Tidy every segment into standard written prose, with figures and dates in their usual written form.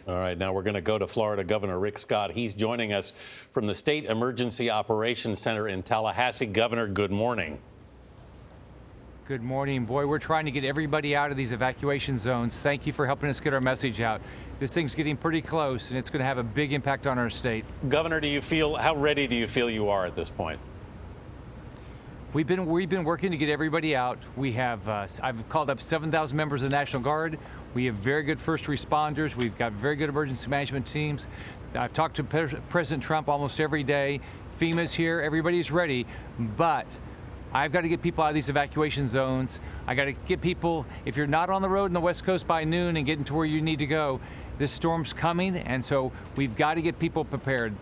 All right, now we're going to go to Florida Governor Rick Scott. He's joining us from the State Emergency Operations Center in Tallahassee. Governor, good morning. Good morning. Boy, we're trying to get everybody out of these evacuation zones. Thank you for helping us get our message out. This thing's getting pretty close, and it's going to have a big impact on our state. Governor, how ready do you feel you are at this point? We've been working to get everybody out. We have I've called up 7,000 members of the National Guard. We have very good first responders. We've got very good emergency management teams. I've talked to President Trump almost every day. FEMA's here. Everybody's ready, but I've got to get people out of these evacuation zones. I got to get people, if you're not on the road in the West Coast by noon and getting to where you need to go, this storm's coming, and so we've got to get people prepared.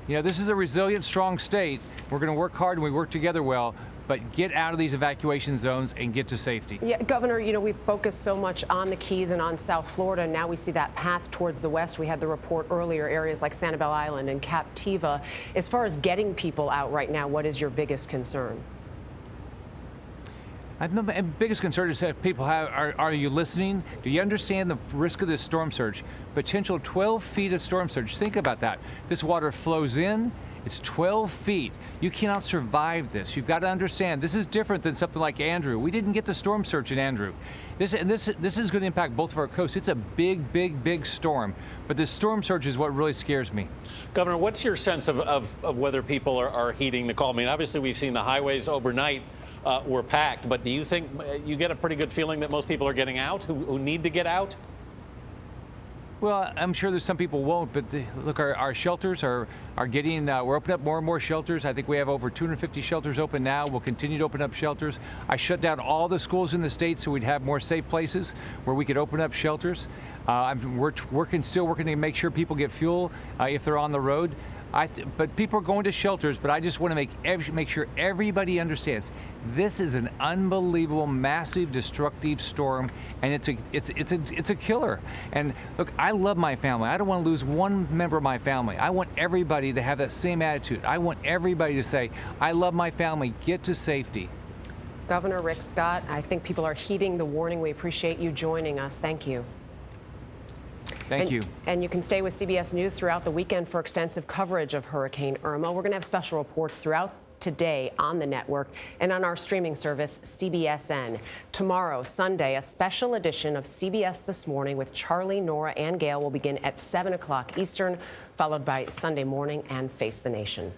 You know, this is a resilient, strong state. We're going to work hard and we work together well, but get out of these evacuation zones and get to safety. Yeah, Governor, you know, we've focused so much on the Keys and on South Florida. Now we see that path towards the west. We had the report earlier, areas like Sanibel Island and Captiva. As far as getting people out right now, what is your biggest concern? My biggest concern is that people are you listening? Do you understand the risk of this storm surge? Potential 12 feet of storm surge. Think about that. This water flows in. It's 12 feet. You cannot survive this. You've got to understand this is different than something like Andrew. We didn't get the storm surge in Andrew. This is going to impact both of our coasts. It's a big storm. But the storm surge is what really scares me. Governor, what's your sense of whether people are heeding the call? I mean, obviously we've seen the highways overnight were packed, but do you think you get a pretty good feeling that most people are getting out who need to get out? Well, I'm sure there's some people won't, but look, our shelters are getting, we're opening up more and more shelters. I think we have over 250 shelters open now. We'll continue to open up shelters. I shut down all the schools in the state so we'd have more safe places where we could open up shelters. We're still working to make sure people get fuel if they're on the road. But people are going to shelters, but I just want to make sure everybody understands this is an unbelievable, massive, destructive storm, and it's a killer. And look, I love my family. I don't want to lose one member of my family. I want everybody to have that same attitude. I want everybody to say, I love my family, get to safety. Governor Rick Scott, I think people are heeding the warning. We appreciate you joining us. Thank you. Thank you. And you can stay with CBS News throughout the weekend for extensive coverage of Hurricane Irma. We're going to have special reports throughout today on the network and on our streaming service, CBSN. Tomorrow, Sunday, a special edition of CBS This Morning with Charlie, Norah, and Gayle will begin at 7 o'clock Eastern, followed by Sunday Morning and Face the Nation.